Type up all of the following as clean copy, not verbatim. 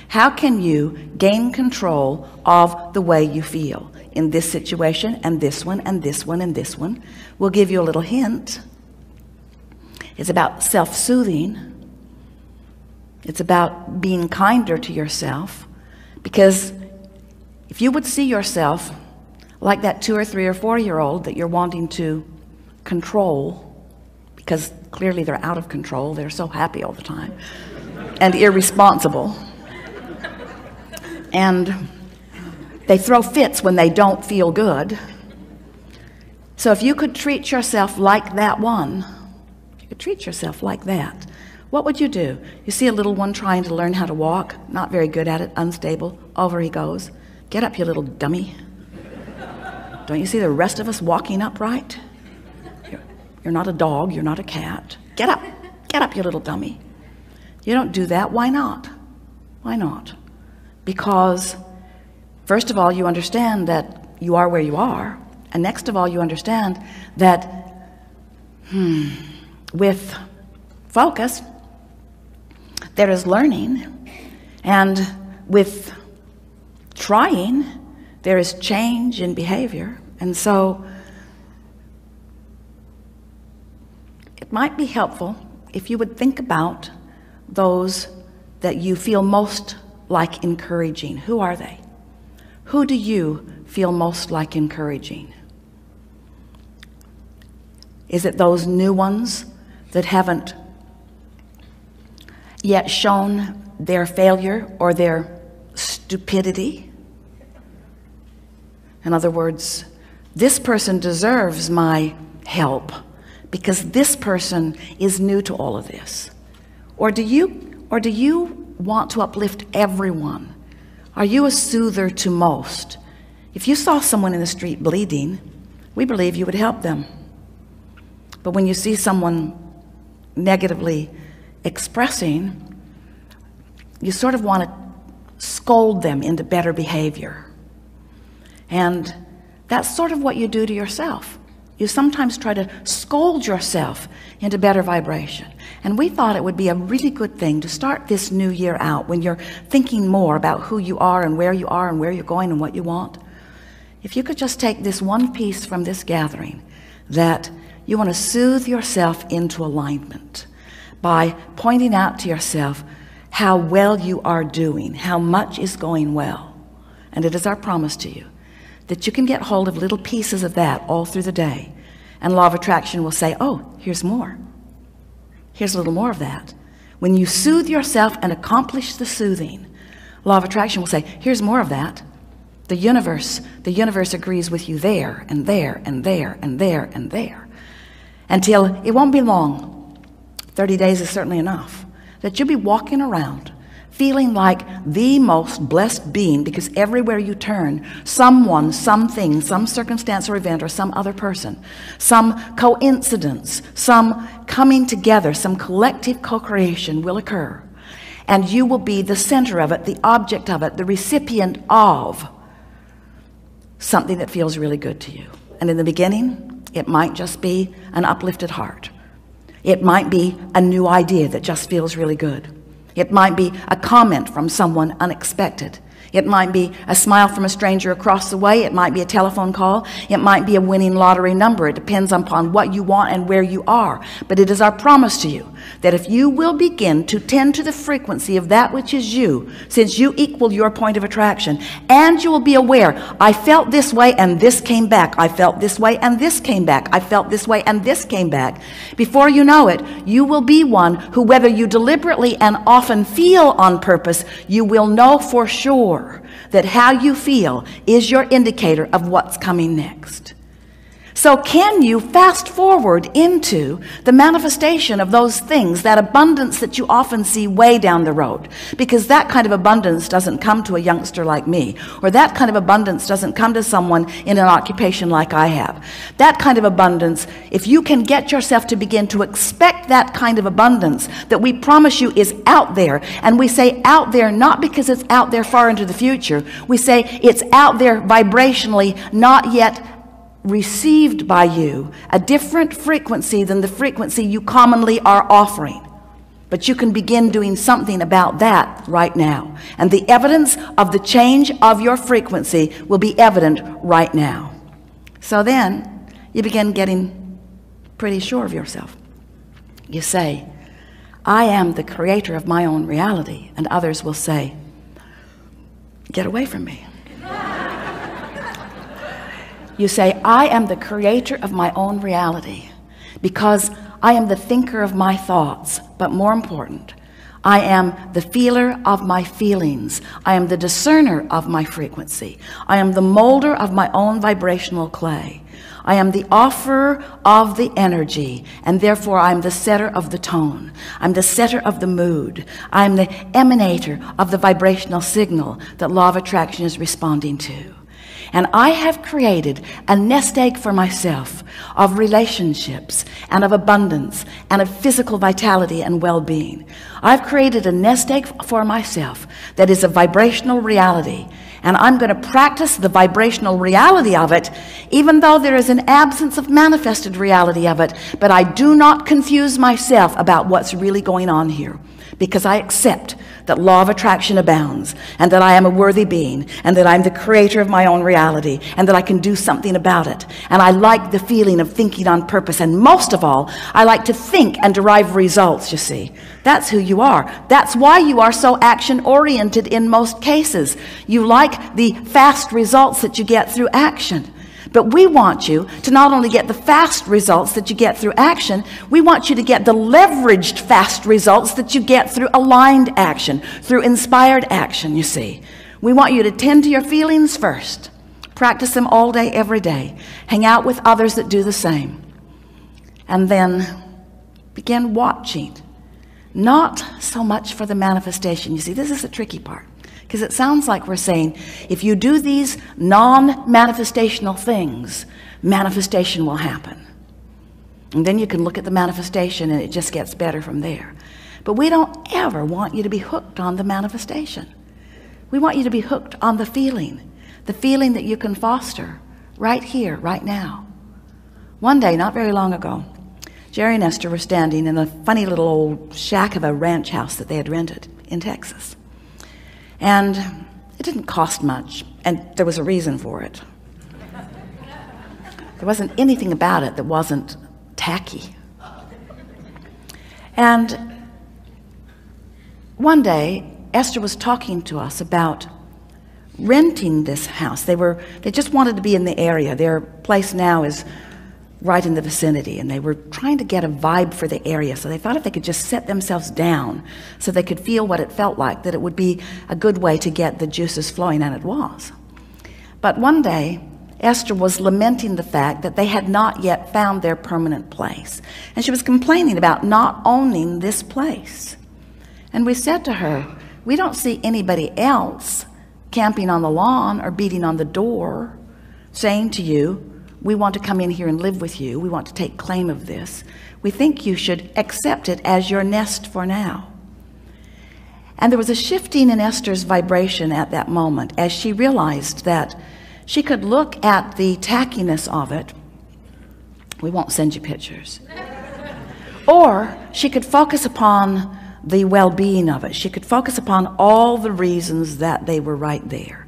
How can you gain control of the way you feel in this situation and this one and this one and this one? We'll give you a little hint. It's about self-soothing. It's about being kinder to yourself, because if you would see yourself like that 2 or 3 or 4-year-old that you're wanting to control, because clearly they're out of control, they're so happy all the time and irresponsible, and they throw fits when they don't feel good. So if you could treat yourself like that one, if you could treat yourself like that, what would you do? You see a little one trying to learn how to walk, not very good at it, unstable, over he goes. Get up, you little dummy. Don't you see the rest of us walking upright? You're not a dog, you're not a cat. Get up, you little dummy. You don't do that. Why not? Why not? Because first of all, you understand that you are where you are, and next of all, you understand that with focus there is learning, and with trying there is change in behavior. And so it might be helpful if you would think about those that you feel most like encouraging. Who are they? Who do you feel most like encouraging? Is it those new ones that haven't yet shown their failure or their stupidity? In other words, this person deserves my help because this person is new to all of this. Or do you want to uplift everyone? Are you a soother to most? If you saw someone in the street bleeding, we believe you would help them. But when you see someone negatively expressing, you sort of want to scold them into better behavior. And that's sort of what you do to yourself. You sometimes try to scold yourself into better vibration. And we thought it would be a really good thing to start this new year out when you're thinking more about who you are and where you're going and what you want. If you could just take this one piece from this gathering, that you want to soothe yourself into alignment by pointing out to yourself how well you are doing, how much is going well. And it is our promise to you that you can get hold of little pieces of that all through the day. And law of attraction will say, oh, here's more. Here's a little more of that. When you soothe yourself and accomplish the soothing, law of attraction will say, here's more of that. The universe agrees with you there and there and there and there and there, until it won't be long. 30 days is certainly enough, that you'll be walking around feeling like the most blessed being, because everywhere you turn, someone, something, some circumstance or event or some other person, some coincidence, some coming together, some collective co-creation will occur, and you will be the center of it, the object of it, the recipient of something that feels really good to you. And in the beginning, it might just be an uplifted heart. It might be a new idea that just feels really good. It might be a comment from someone unexpected. It might be a smile from a stranger across the way. It might be a telephone call. It might be a winning lottery number. It depends upon what you want and where you are. But it is our promise to you that if you will begin to tend to the frequency of that which is you, since you equal your point of attraction, and you will be aware, I felt this way and this came back. I felt this way and this came back. I felt this way and this came back. Before you know it, you will be one who, whether you deliberately and often feel on purpose, you will know for sure that how you feel is your indicator of what's coming next. So can you fast forward into the manifestation of those things, that abundance that you often see way down the road? Because that kind of abundance doesn't come to a youngster like me, or that kind of abundance doesn't come to someone in an occupation like I have. That kind of abundance, if you can get yourself to begin to expect that kind of abundance that we promise you is out there, and we say out there not because it's out there far into the future, we say it's out there vibrationally, not yet received by you, a different frequency than the frequency you commonly are offering. But you can begin doing something about that right now. And the evidence of the change of your frequency will be evident right now. So then you begin getting pretty sure of yourself. You say, I am the creator of my own reality. And others will say, get away from me. You say, I am the creator of my own reality because I am the thinker of my thoughts, but more important, I am the feeler of my feelings. I am the discerner of my frequency. I am the molder of my own vibrational clay. I am the offerer of the energy, and therefore I am the setter of the tone. I'm the setter of the mood. I'm the emanator of the vibrational signal that law of attraction is responding to. And I have created a nest egg for myself of relationships and of abundance and of physical vitality and well-being. I've created a nest egg for myself that is a vibrational reality. And I'm going to practice the vibrational reality of it, even though there is an absence of manifested reality of it. But I do not confuse myself about what's really going on here, because I accept that law of attraction abounds, and that I am a worthy being, and that I'm the creator of my own reality, and that I can do something about it. And I like the feeling of thinking on purpose, and most of all, I like to think and derive results, you see. That's who you are. That's why you are so action-oriented in most cases. You like the fast results that you get through action. But we want you to not only get the fast results that you get through action, we want you to get the leveraged fast results that you get through aligned action, through inspired action, you see. We want you to tend to your feelings first. Practice them all day, every day. Hang out with others that do the same. And then begin watching. Not so much for the manifestation. You see, this is the tricky part. Because it sounds like we're saying, if you do these non-manifestational things, manifestation will happen. And then you can look at the manifestation and it just gets better from there. But we don't ever want you to be hooked on the manifestation. We want you to be hooked on the feeling that you can foster right here, right now. One day, not very long ago, Jerry and Esther were standing in a funny little old shack of a ranch house that they had rented in Texas. And it didn't cost much, and there was a reason for it. There wasn't anything about it that wasn't tacky. And one day, Esther was talking to us about renting this house. They just wanted to be in the area. Their place now is right in the vicinity, and they were trying to get a vibe for the area, so they thought if they could just set themselves down so they could feel what it felt like, that it would be a good way to get the juices flowing, and it was. But one day, Esther was lamenting the fact that they had not yet found their permanent place, and she was complaining about not owning this place. And we said to her, we don't see anybody else camping on the lawn or beating on the door saying to you, we want to come in here and live with you. We want to take claim of this. We think you should accept it as your nest for now. And there was a shifting in Esther's vibration at that moment as she realized that she could look at the tackiness of it. We won't send you pictures. Or she could focus upon the well-being of it. She could focus upon all the reasons that they were right there.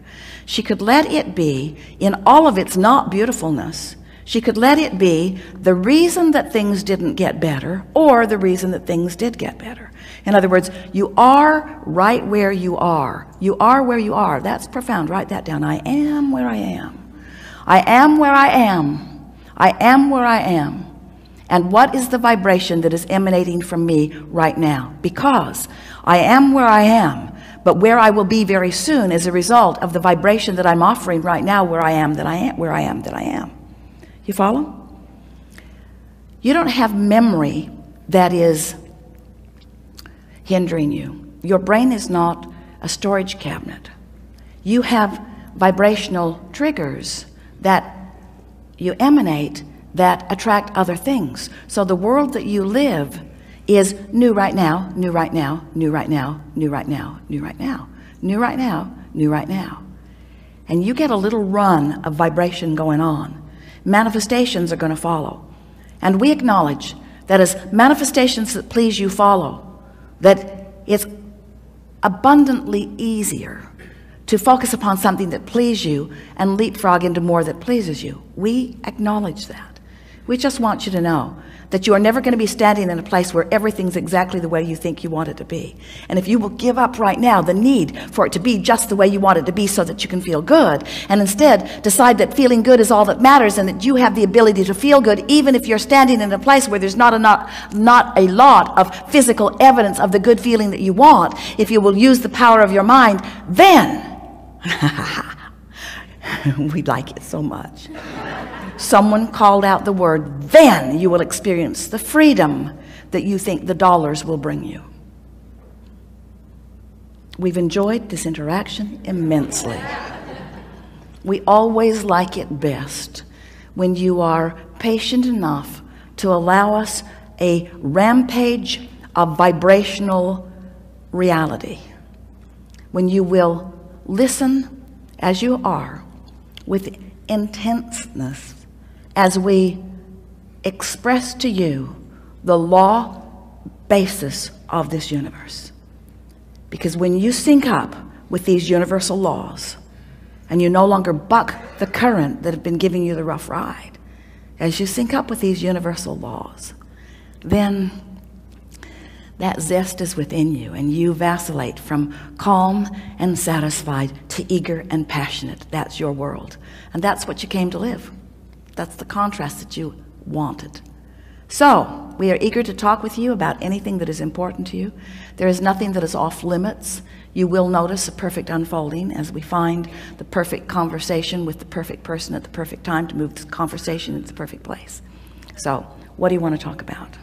She could let it be, in all of its not beautifulness, she could let it be the reason that things didn't get better or the reason that things did get better. In other words, you are right where you are. You are where you are. That's profound. Write that down. I am where I am. I am where I am. I am where I am. And what is the vibration that is emanating from me right now? Because I am where I am. But where I will be very soon as a result of the vibration that I'm offering right now, where I am, that I am, where I am, that I am. You follow? You don't have memory that is hindering you. Your brain is not a storage cabinet. You have vibrational triggers that you emanate that attract other things. So the world that you live is new right now, new right now, new right now, new right now, new right now, new right now, new right now. And you get a little run of vibration going on. Manifestations are going to follow. And we acknowledge that as manifestations that please you follow, that it's abundantly easier to focus upon something that pleases you and leapfrog into more that pleases you. We acknowledge that. We just want you to know that you are never going to be standing in a place where everything's exactly the way you think you want it to be. And if you will give up right now the need for it to be just the way you want it to be so that you can feel good, and instead decide that feeling good is all that matters, and that you have the ability to feel good even if you're standing in a place where there's not a lot of physical evidence of the good feeling that you want, if you will use the power of your mind, then we like it so much. Someone called out the word, then you will experience the freedom that you think the dollars will bring you. We've enjoyed this interaction immensely. We always like it best when you are patient enough to allow us a rampage of vibrational reality. When you will listen as you are with intenseness as we express to you the law basis of this universe. Because when you sync up with these universal laws and you no longer buck the current that have been giving you the rough ride, as you sync up with these universal laws, then that zest is within you, and you vacillate from calm and satisfied to eager and passionate. That's your world, and that's what you came to live. That's the contrast that you wanted. So we are eager to talk with you about anything that is important to you. There is nothing that is off limits. You will notice a perfect unfolding as we find the perfect conversation with the perfect person at the perfect time to move the conversation into the perfect place. So what do you want to talk about?